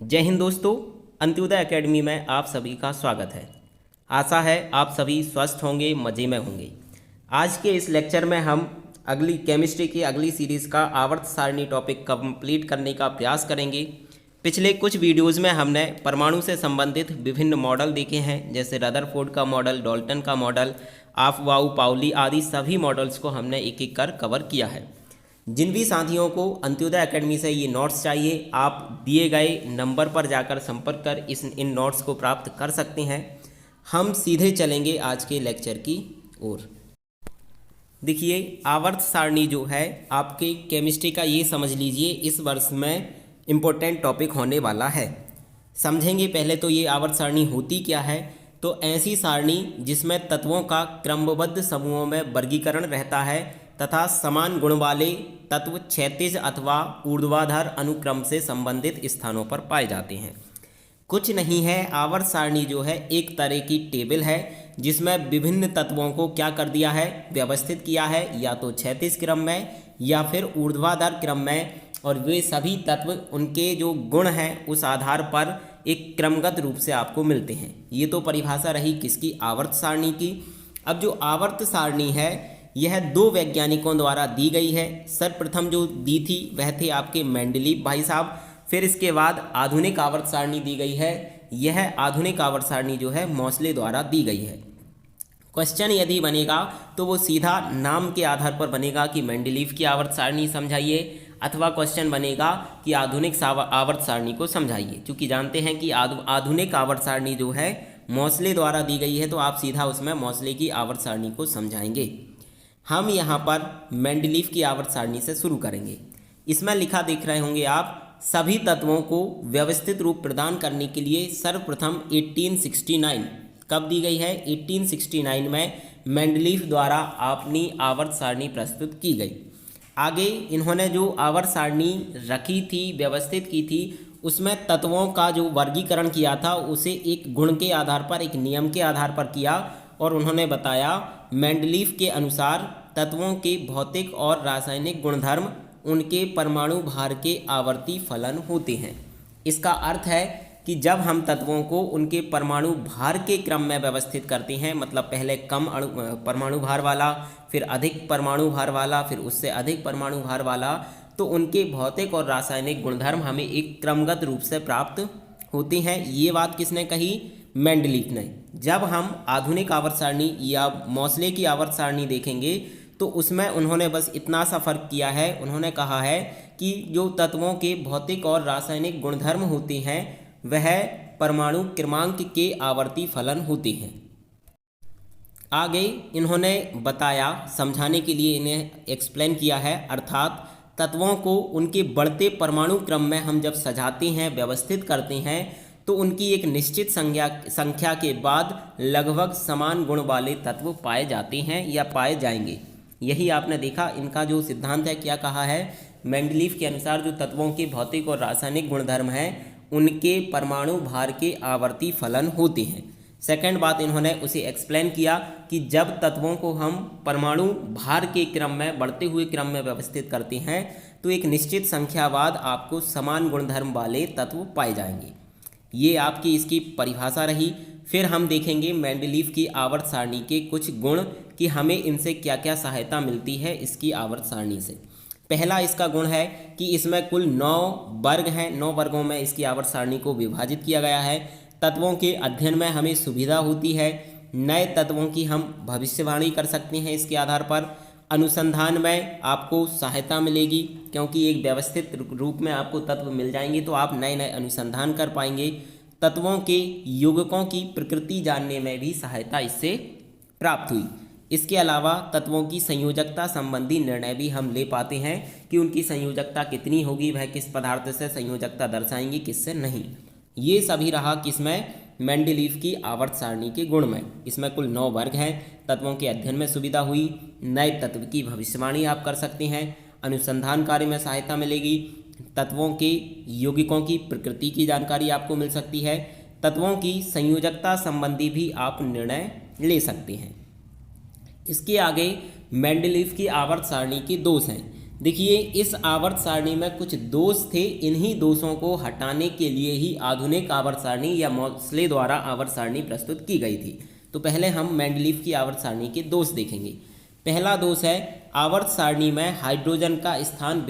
जय हिंद दोस्तों। अंत्योदय एकेडमी में आप सभी का स्वागत है। आशा है आप सभी स्वस्थ होंगे, मज़े में होंगे। आज के इस लेक्चर में हम अगली केमिस्ट्री की अगली सीरीज़ का आवर्त सारणी टॉपिक कंप्लीट करने का प्रयास करेंगे। पिछले कुछ वीडियोज़ में हमने परमाणु से संबंधित विभिन्न मॉडल देखे हैं, जैसे रदरफोर्ड का मॉडल, डाल्टन का मॉडल, आफबाउ, पाउली आदि सभी मॉडल्स को हमने एक एक कर कवर किया है। जिन भी साथियों को अंत्योदय एकेडमी से ये नोट्स चाहिए, आप दिए गए नंबर पर जाकर संपर्क कर इन नोट्स को प्राप्त कर सकते हैं। हम सीधे चलेंगे आज के लेक्चर की ओर। देखिए, आवर्त सारणी जो है आपके केमिस्ट्री का, ये समझ लीजिए इस वर्ष में इम्पोर्टेंट टॉपिक होने वाला है। समझेंगे पहले तो ये आवर्त सारणी होती क्या है। तो ऐसी सारणी जिसमें तत्वों का क्रमबद्ध समूहों में वर्गीकरण रहता है तथा समान गुण वाले तत्व क्षैतिज अथवा ऊर्ध्वाधर अनुक्रम से संबंधित स्थानों पर पाए जाते हैं। कुछ नहीं है, आवर्त सारणी जो है एक तरह की टेबल है जिसमें विभिन्न तत्वों को क्या कर दिया है, व्यवस्थित किया है, या तो क्षैतिज क्रम में या फिर ऊर्ध्वाधर क्रम में, और वे सभी तत्व उनके जो गुण हैं उस आधार पर एक क्रमगत रूप से आपको मिलते हैं। ये तो परिभाषा रही किसकी, आवर्त सारणी की। अब जो आवर्त सारणी है यह दो वैज्ञानिकों द्वारा दी गई है। सर्वप्रथम जो दी थी वह थे आपके मेंडलीव भाई साहब। फिर इसके बाद आधुनिक आवर्त सारणी दी गई है। यह आधुनिक आवर्त सारणी जो है मोसले द्वारा दी गई है। क्वेश्चन यदि बनेगा तो वो सीधा नाम के आधार पर बनेगा कि मेंडलीव की आवर्त सारणी समझाइए, अथवा क्वेश्चन बनेगा कि आधुनिक आवर्त सारणी को समझाइए। क्योंकि जानते हैं कि आधुनिक आवर्त सारणी जो है मोसले द्वारा दी गई है, तो आप सीधा उसमें मोसले की आवर्त सारणी को समझाएंगे। हम यहाँ पर मेंडलीव की आवर्त सारणी से शुरू करेंगे। इसमें लिखा देख रहे होंगे आप, सभी तत्वों को व्यवस्थित रूप प्रदान करने के लिए सर्वप्रथम 1869 कब दी गई है, 1869 में मेंडलीव द्वारा अपनी आवर्त सारणी प्रस्तुत की गई। आगे इन्होंने जो आवर्त सारणी रखी थी, व्यवस्थित की थी, उसमें तत्वों का जो वर्गीकरण किया था उसे एक गुण के आधार पर, एक नियम के आधार पर किया। और उन्होंने बताया मेंडलीव के अनुसार तत्वों के भौतिक और रासायनिक गुणधर्म उनके परमाणु भार के आवर्ती फलन होते हैं। इसका अर्थ है कि जब हम तत्वों को उनके परमाणु भार के क्रम में व्यवस्थित करते हैं, मतलब पहले कम परमाणु भार वाला, फिर अधिक परमाणु भार वाला, फिर उससे अधिक परमाणु भार वाला, तो उनके भौतिक और रासायनिक गुणधर्म हमें एक क्रमगत रूप से प्राप्त होते हैं। ये बात किसने कही, मेंडलीव ने। जब हम आधुनिक आवर्त सारणी या मोसले की आवर्त सारणी देखेंगे तो उसमें उन्होंने बस इतना सा फर्क किया है। उन्होंने कहा है कि जो तत्वों के भौतिक और रासायनिक गुणधर्म होते हैं वह परमाणु क्रमांक के आवर्ती फलन होते हैं। आगे इन्होंने बताया, समझाने के लिए इन्हें एक्सप्लेन किया है, अर्थात तत्वों को उनके बढ़ते परमाणु क्रम में हम जब सजाते हैं, व्यवस्थित करते हैं, तो उनकी एक निश्चित संख्या के बाद लगभग समान गुण वाले तत्व पाए जाते हैं या पाए जाएंगे। यही आपने देखा, इनका जो सिद्धांत है क्या कहा है, मेंडलीव के अनुसार जो तत्वों के भौतिक और रासायनिक गुणधर्म हैं उनके परमाणु भार के आवर्ती फलन होते हैं। सेकंड बात इन्होंने उसे एक्सप्लेन किया कि जब तत्वों को हम परमाणु भार के क्रम में, बढ़ते हुए क्रम में व्यवस्थित करते हैं तो एक निश्चित संख्या बाद आपको समान गुणधर्म वाले तत्व पाए जाएंगे। ये आपकी इसकी परिभाषा रही। फिर हम देखेंगे मेंडलीव की आवर्त सारणी के कुछ गुण कि हमें इनसे क्या क्या सहायता मिलती है इसकी आवर्त सारणी से। पहला इसका गुण है कि इसमें कुल 9 वर्ग हैं। 9 वर्गों में इसकी आवर्त सारणी को विभाजित किया गया है। तत्वों के अध्ययन में हमें सुविधा होती है। नए तत्वों की हम भविष्यवाणी कर सकते हैं इसके आधार पर। अनुसंधान में आपको सहायता मिलेगी, क्योंकि एक व्यवस्थित रूप में आपको तत्व मिल जाएंगे तो आप नए नए अनुसंधान कर पाएंगे। तत्वों के यौगिकों की प्रकृति जानने में भी सहायता इससे प्राप्त हुई। इसके अलावा तत्वों की संयोजकता संबंधी निर्णय भी हम ले पाते हैं कि उनकी संयोजकता कितनी होगी, वह किस पदार्थ से संयोजकता दर्शाएंगी, किससे नहीं। ये सभी रहा किसमें, मेंडलीव की आवर्त सारणी के गुण में। इसमें कुल 9 वर्ग हैं। तत्वों के अध्ययन में सुविधा हुई, नए तत्व की भविष्यवाणी आप कर सकते हैं, अनुसंधान कार्य में सहायता मिलेगी, तत्वों के यौगिकों की प्रकृति की जानकारी आपको मिल सकती है, तत्वों की संयोजकता संबंधी भी आप निर्णय ले सकते हैं। इसके आगे मेंडलीव की आवर्त सारणी के दोष हैं। देखिए इस आवर्त सारणी में कुछ दोष थे, इन्हीं दोषों को हटाने के लिए ही आधुनिक आवर्त सारणी या मोस्ले द्वारा आवर्त सारणी प्रस्तुत की गई थी। तो पहले हम मेंडलीव की आवर्त सारणी के दोष देखेंगे। पहला दोष है आवर्त सारणी में हाइड्रोजन का स्थान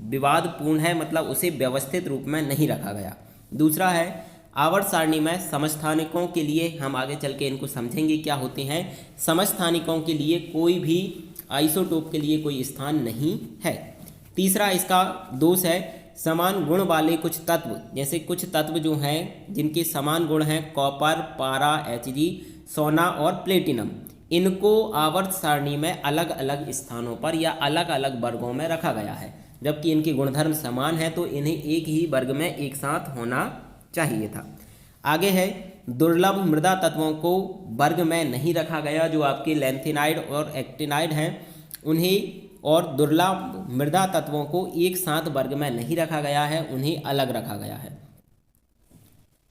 विवादपूर्ण है, मतलब उसे व्यवस्थित रूप में नहीं रखा गया। दूसरा है आवर्त सारणी में समस्थानिकों के लिए, हम आगे चल के इनको समझेंगे क्या होते हैं, समस्थानिकों के लिए कोई भी आइसोटोप के लिए कोई स्थान नहीं है। तीसरा इसका दोष है समान गुण वाले कुछ तत्व, जैसे कुछ तत्व जो हैं जिनके समान गुण हैं, कॉपर, पारा, Hg, सोना और प्लेटिनम, इनको आवर्त सारणी में अलग अलग स्थानों पर या अलग अलग वर्गों में रखा गया है। जबकि इनके गुणधर्म समान हैं तो इन्हें एक ही वर्ग में एक साथ होना चाहिए था। आगे है दुर्लभ मृदा तत्वों को वर्ग में नहीं रखा गया, जो आपके लैंथेनाइड और एक्टिनाइड हैं उन्हें, और दुर्लभ मृदा तत्वों को एक साथ वर्ग में नहीं रखा गया है, उन्हें अलग रखा गया है।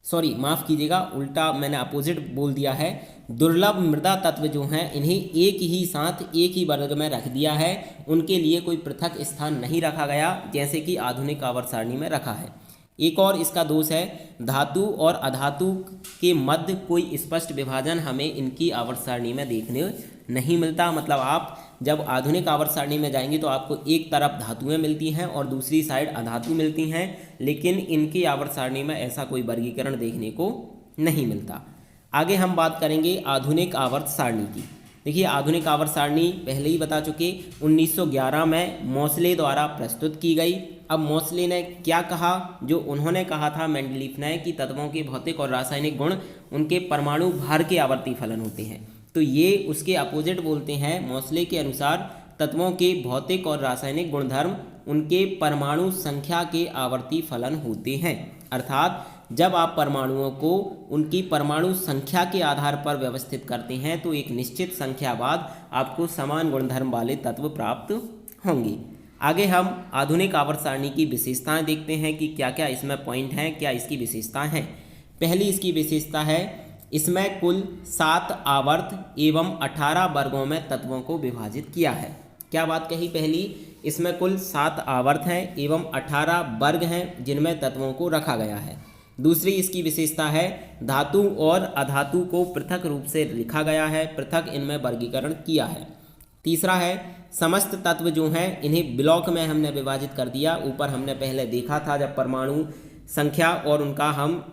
सॉरी माफ़ कीजिएगा, उल्टा मैंने अपोजिट बोल दिया है। दुर्लभ मृदा तत्व जो हैं इन्हें एक ही साथ एक ही वर्ग में रख दिया है, उनके लिए कोई पृथक स्थान नहीं रखा गया जैसे कि आधुनिक आवर्त सारणी में रखा है। एक और इसका दोष है धातु और अधातु के मध्य कोई स्पष्ट विभाजन हमें इनकी आवर्त सारणी में देखने नहीं मिलता। मतलब आप जब आधुनिक आवर्त सारणी में जाएंगे तो आपको एक तरफ धातुएं मिलती हैं और दूसरी साइड अधातु मिलती हैं, लेकिन इनकी आवर्त सारणी में ऐसा कोई वर्गीकरण देखने को नहीं मिलता। आगे हम बात करेंगे आधुनिक आवर्त सारणी की। देखिए आधुनिक आवर्त सारणी पहले ही बता चुके 1911 में मोस्ले द्वारा प्रस्तुत की गई। अब मोस्ले ने क्या कहा, जो उन्होंने कहा था मेंडलीफ ने कि तत्वों के भौतिक और रासायनिक गुण उनके परमाणु भार के आवर्ती फलन होते हैं, तो ये उसके अपोजिट बोलते हैं। मोस्ले के अनुसार तत्वों के भौतिक और रासायनिक गुणधर्म उनके परमाणु संख्या के आवर्ती फलन होते हैं। अर्थात जब आप परमाणुओं को उनकी परमाणु संख्या के आधार पर व्यवस्थित करते हैं तो एक निश्चित संख्या बाद आपको समान गुणधर्म वाले तत्व प्राप्त होंगे। आगे हम आधुनिक आवर्त सारणी की विशेषताएं देखते हैं कि क्या क्या इसमें पॉइंट हैं, क्या इसकी विशेषताएं हैं। पहली इसकी विशेषता है इसमें कुल 7 आवर्त एवं 18 वर्गों में तत्वों को विभाजित किया है। क्या बात कही पहली, इसमें कुल 7 आवर्त हैं एवं 18 वर्ग हैं जिनमें तत्वों को रखा गया है। दूसरी इसकी विशेषता है धातु और अधातु को पृथक रूप से लिखा गया है, पृथक इनमें वर्गीकरण किया है। तीसरा है समस्त तत्व जो हैं इन्हें ब्लॉक में हमने विभाजित कर दिया। ऊपर हमने पहले देखा था जब परमाणु संख्या और उनका हम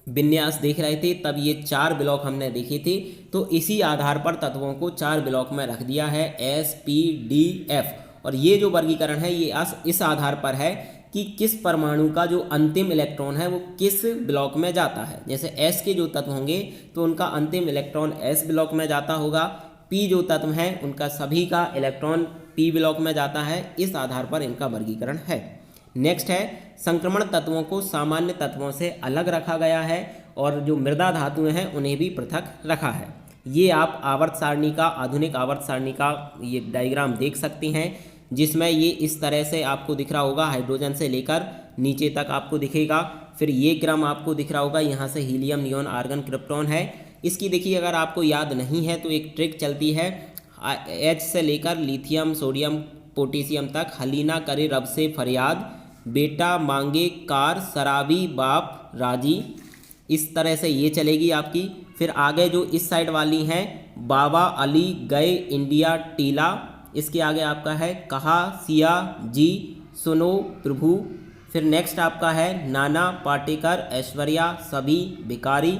विन्यास देख रहे थे तब ये 4 ब्लॉक हमने देखे थे, तो इसी आधार पर तत्वों को 4 ब्लॉक में रख दिया है S, P, D, F। और ये जो वर्गीकरण है ये इस आधार पर है कि किस परमाणु का जो अंतिम इलेक्ट्रॉन है वो किस ब्लॉक में जाता है। जैसे S के जो तत्व होंगे तो उनका अंतिम इलेक्ट्रॉन S ब्लॉक में जाता होगा, P जो तत्व हैं उनका सभी का इलेक्ट्रॉन P ब्लॉक में जाता है। इस आधार पर इनका वर्गीकरण है। नेक्स्ट है संक्रमण तत्वों को सामान्य तत्वों से अलग रखा गया है और जो मृदा धातुएं हैं उन्हें भी पृथक रखा है। ये आप आवर्त सारणी का, आधुनिक आवर्त सारणी का ये डायग्राम देख सकते हैं जिसमें ये इस तरह से आपको दिख रहा होगा, हाइड्रोजन से लेकर नीचे तक आपको दिखेगा। फिर ये क्रम आपको दिख रहा होगा, यहाँ से हीलियम, नियोन, आर्गन, क्रिप्टॉन है। इसकी देखिए अगर आपको याद नहीं है तो एक ट्रिक चलती है, H से लेकर लिथियम, सोडियम, पोटेशियम तक, हलीना करे रब से फरियाद, बेटा मांगे कार, शराबी बाप राजी, इस तरह से ये चलेगी आपकी। फिर आगे जो इस साइड वाली हैं, बाबा अली गए इंडिया टीला, इसके आगे आपका है कहा सिया जी सुनो प्रभु। फिर नेक्स्ट आपका है नाना पाटेकर, ऐश्वर्या सभी भिकारी,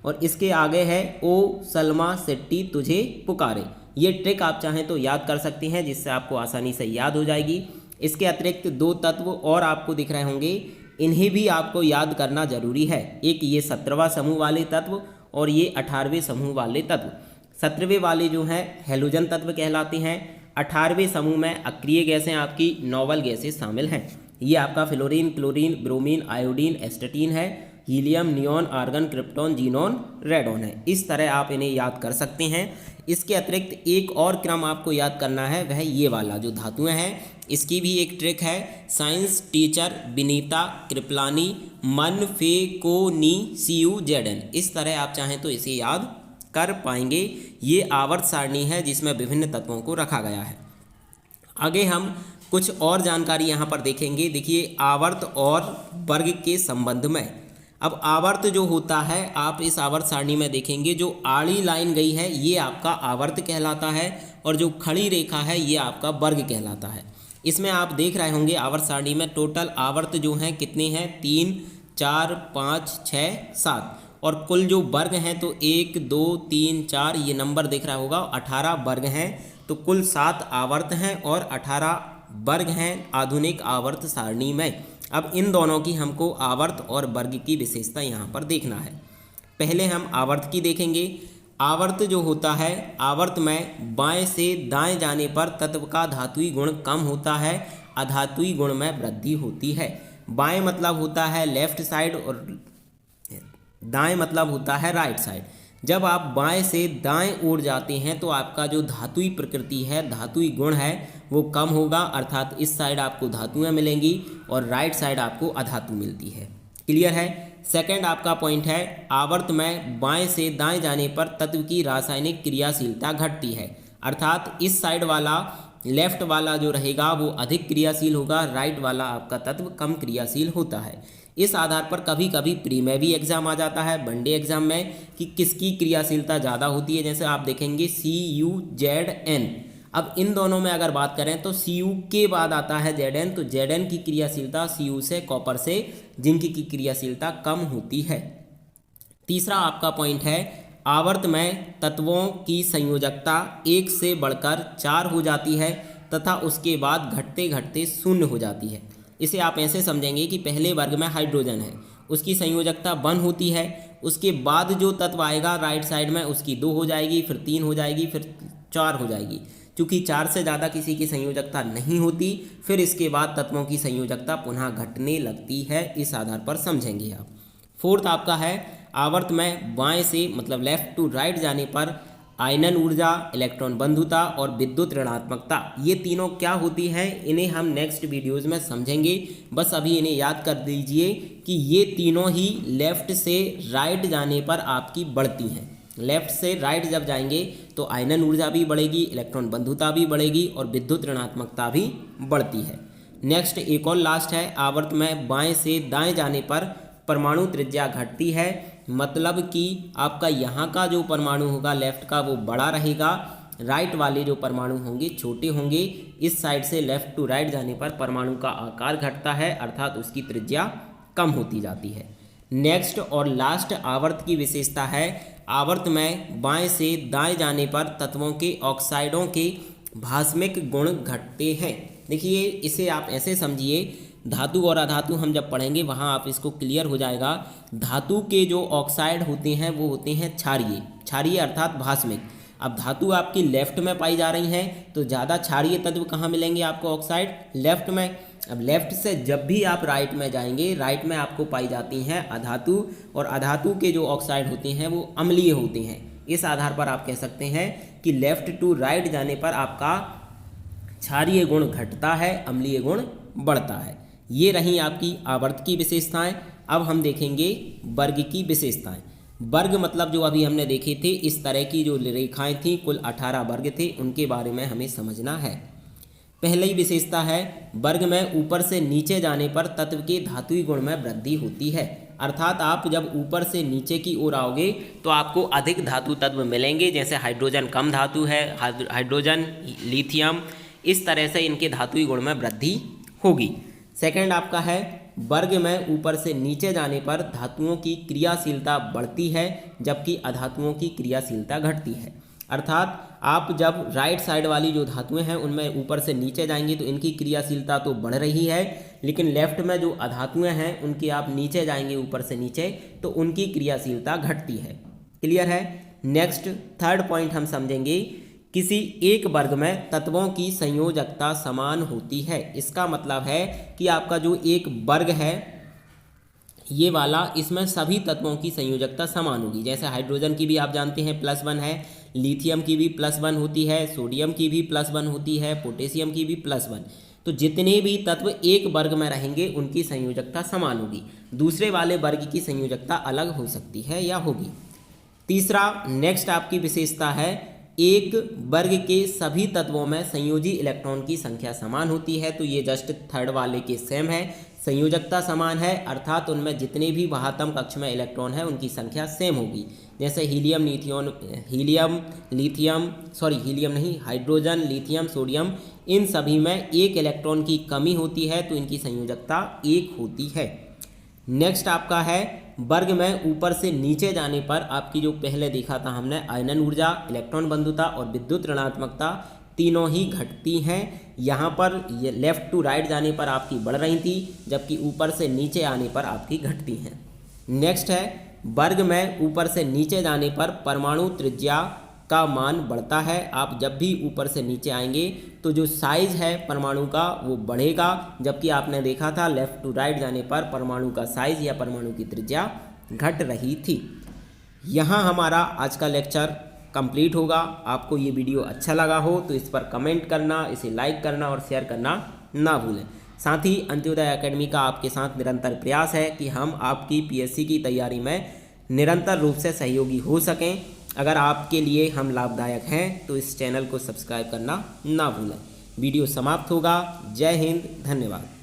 और इसके आगे है ओ सलमा शेट्टी तुझे पुकारे। ये ट्रिक आप चाहें तो याद कर सकते हैं जिससे आपको आसानी से याद हो जाएगी। इसके अतिरिक्त 2 तत्व और आपको दिख रहे होंगे, इन्हें भी आपको याद करना जरूरी है। एक ये 17वां समूह वाले तत्व और ये 18वें समूह वाले तत्व। 17वें वाले जो हैं हैलोजन तत्व कहलाते हैं। 18वें समूह में अक्रिय गैसें आपकी नोबल गैसें शामिल हैं। ये आपका fluorine, chlorine, bromine, iodine, astatine है, helium, neon, argon, krypton, xenon, radon है। इस तरह आप इन्हें याद कर सकते हैं। इसके अतिरिक्त एक और क्रम आपको याद करना है, वह ये वाला जो धातुएं हैं, इसकी भी एक ट्रिक है। साइंस टीचर विनीता कृपलानी, मन फे को नी CU ZN, इस तरह आप चाहें तो इसे याद कर पाएंगे। ये आवर्त सारणी है जिसमें विभिन्न तत्वों को रखा गया है। आगे हम कुछ और जानकारी यहाँ पर देखेंगे। देखिए आवर्त और वर्ग के संबंध में। अब आवर्त जो होता है, आप इस आवर्त सारणी में देखेंगे जो आड़ी लाइन गई है ये आपका आवर्त कहलाता है, और जो खड़ी रेखा है ये आपका वर्ग कहलाता है। इसमें आप देख रहे होंगे आवर्त सारणी में टोटल आवर्त जो हैं कितने हैं, 3 4 5 6 7, और कुल जो वर्ग हैं तो 1 2 3 4, ये नंबर दिख रहा होगा, 18 वर्ग हैं। तो कुल 7 आवर्त हैं और 18 वर्ग हैं आधुनिक आवर्त सारणी में। अब इन दोनों की हमको आवर्त और वर्ग की विशेषता यहाँ पर देखना है। पहले हम आवर्त की देखेंगे। आवर्त जो होता है, आवर्त में बाएं से दाएं जाने पर तत्व का धातुई गुण कम होता है, अधातुई गुण में वृद्धि होती है। बाएं मतलब होता है लेफ्ट साइड और दाएं मतलब होता है राइट साइड। जब आप बाएं से दाएं ओर जाते हैं तो आपका जो धातुई प्रकृति है, धातुई गुण है, वो कम होगा, अर्थात इस साइड आपको धातुएं मिलेंगी और राइट साइड आपको अधातु मिलती है। क्लियर है। सेकंड आपका पॉइंट है, आवर्त में बाएं से दाएं जाने पर तत्व की रासायनिक क्रियाशीलता घटती है, अर्थात इस साइड वाला लेफ्ट वाला जो रहेगा वो अधिक क्रियाशील होगा, राइट वाला आपका तत्व कम क्रियाशील होता है। इस आधार पर कभी कभी प्री में भी एग्जाम आ जाता है, वनडे एग्जाम में, कि किसकी क्रियाशीलता ज़्यादा होती है। जैसे आप देखेंगे CuZn। अब इन दोनों में अगर बात करें तो Cu के बाद आता है Zn, तो Zn की क्रियाशीलता Cu से, कॉपर से, जिंक की क्रियाशीलता कम होती है। तीसरा आपका पॉइंट है, आवर्त में तत्वों की संयोजकता 1 से बढ़कर 4 हो जाती है तथा उसके बाद घटते घटते 0 हो जाती है। इसे आप ऐसे समझेंगे कि पहले वर्ग में हाइड्रोजन है, उसकी संयोजकता 1 होती है, उसके बाद जो तत्व आएगा राइट साइड में उसकी 2 हो जाएगी, फिर 3 हो जाएगी, फिर 4 हो जाएगी। चूँकि 4 से ज़्यादा किसी की संयोजकता नहीं होती, फिर इसके बाद तत्वों की संयोजकता पुनः घटने लगती है। इस आधार पर समझेंगे आप। फोर्थ आपका है, आवर्त में बाएं से मतलब लेफ्ट टू राइट जाने पर आयनन ऊर्जा, इलेक्ट्रॉन बंधुता और विद्युत ऋणात्मकता, ये तीनों क्या होती हैं, इन्हें हम नेक्स्ट वीडियोज़ में समझेंगे। बस अभी इन्हें याद कर दीजिए कि ये तीनों ही लेफ्ट से राइट जाने पर आपकी बढ़ती हैं। लेफ्ट से राइट जब जाएंगे तो आयनन ऊर्जा भी बढ़ेगी, इलेक्ट्रॉन बंधुता भी बढ़ेगी और विद्युत ऋणात्मकता भी बढ़ती है। नेक्स्ट एक और लास्ट है, आवर्त में बाएं से दाएं जाने पर परमाणु त्रिज्या घटती है, मतलब कि आपका यहाँ का जो परमाणु होगा लेफ्ट का वो बड़ा रहेगा, राइट वाले जो परमाणु होंगे छोटे होंगे। इस साइड से लेफ्ट टू राइट जाने पर परमाणु का आकार घटता है, अर्थात उसकी त्रिज्या कम होती जाती है। नेक्स्ट और लास्ट आवर्त की विशेषता है, आवर्त में बाएं से दाएं जाने पर तत्वों के ऑक्साइडों के भास्मिक गुण घटते हैं। देखिए इसे आप ऐसे समझिए, धातु और अधातु हम जब पढ़ेंगे वहाँ आप इसको क्लियर हो जाएगा। धातु के जो ऑक्साइड होते हैं वो होते हैं क्षारीय, क्षारीय अर्थात भास्मिक। अब धातु आपकी लेफ्ट में पाई जा रही हैं तो ज़्यादा क्षारीय तत्व कहाँ मिलेंगे आपको, ऑक्साइड लेफ्ट में। अब लेफ्ट से जब भी आप राइट में जाएंगे, राइट में आपको पाई जाती हैं अधातु, और अधातु के जो ऑक्साइड होते हैं वो अम्लीय होते हैं। इस आधार पर आप कह सकते हैं कि लेफ्ट टू राइट जाने पर आपका क्षारीय गुण घटता है, अम्लीय गुण बढ़ता है। ये रही आपकी आवर्त की विशेषताएं। अब हम देखेंगे वर्ग की विशेषताएं। वर्ग मतलब जो अभी हमने देखे थे, इस तरह की जो रेखाएं थी, कुल 18 वर्ग थे, उनके बारे में हमें समझना है। पहली विशेषता है, वर्ग में ऊपर से नीचे जाने पर तत्व के धातुई गुण में वृद्धि होती है, अर्थात आप जब ऊपर से नीचे की ओर आओगे तो आपको अधिक धातु तत्व मिलेंगे। जैसे हाइड्रोजन कम धातु है, हाइड्रोजन, लिथियम, इस तरह से इनके धातुई गुण में वृद्धि होगी। सेकंड आपका है, वर्ग में ऊपर से नीचे जाने पर धातुओं की क्रियाशीलता बढ़ती है जबकि अधातुओं की क्रियाशीलता घटती है, अर्थात आप जब राइट साइड वाली जो धातुएं हैं उनमें ऊपर से नीचे जाएंगे तो इनकी क्रियाशीलता तो बढ़ रही है, लेकिन लेफ्ट में जो अधातुएं हैं उनकी आप नीचे जाएंगे ऊपर से नीचे तो उनकी क्रियाशीलता घटती है। क्लियर है। नेक्स्ट थर्ड पॉइंट हम समझेंगे, किसी एक वर्ग में तत्वों की संयोजकता समान होती है। इसका मतलब है कि आपका जो एक वर्ग है ये वाला, इसमें सभी तत्वों की संयोजकता समान होगी। जैसे हाइड्रोजन की भी आप जानते हैं +1 है, लिथियम की भी +1 होती है, सोडियम की भी +1 होती है, पोटेशियम की भी +1। तो जितने भी तत्व एक वर्ग में रहेंगे उनकी संयोजकता समान होगी, दूसरे वाले वर्ग की संयोजकता अलग हो सकती है या होगी। तीसरा नेक्स्ट आपकी विशेषता है, एक वर्ग के सभी तत्वों में संयोजी इलेक्ट्रॉन की संख्या समान होती है, तो ये जस्ट थर्ड वाले के सेम है। संयोजकता समान है अर्थात उनमें जितने भी बाह्यतम कक्ष में इलेक्ट्रॉन है उनकी संख्या सेम होगी। जैसे हाइड्रोजन, लिथियम, सोडियम, इन सभी में एक इलेक्ट्रॉन की कमी होती है, तो इनकी संयोजकता 1 होती है। नेक्स्ट आपका है वर्ग में ऊपर से नीचे जाने पर आपकी जो पहले देखा था हमने आयनन ऊर्जा, इलेक्ट्रॉन बंधुता और विद्युत ऋणात्मकता तीनों ही घटती हैं। यहाँ पर ये लेफ़्ट टू राइट जाने पर आपकी बढ़ रही थी, जबकि ऊपर से नीचे आने पर आपकी घटती हैं। नेक्स्ट है वर्ग में ऊपर से नीचे जाने पर परमाणु त्रिज्या का मान बढ़ता है। आप जब भी ऊपर से नीचे आएंगे तो जो साइज है परमाणु का वो बढ़ेगा, जबकि आपने देखा था लेफ़्ट टू राइट जाने पर परमाणु का साइज या परमाणु की त्रिज्या घट रही थी। यहाँ हमारा आज का लेक्चर कंप्लीट होगा। आपको ये वीडियो अच्छा लगा हो तो इस पर कमेंट करना, इसे लाइक करना और शेयर करना ना भूलें। साथ ही अंत्योदय एकेडमी का आपके साथ निरंतर प्रयास है कि हम आपकी पीएससी की तैयारी में निरंतर रूप से सहयोगी हो सकें। अगर आपके लिए हम लाभदायक हैं तो इस चैनल को सब्सक्राइब करना ना भूलें। वीडियो समाप्त होगा। जय हिंद, धन्यवाद।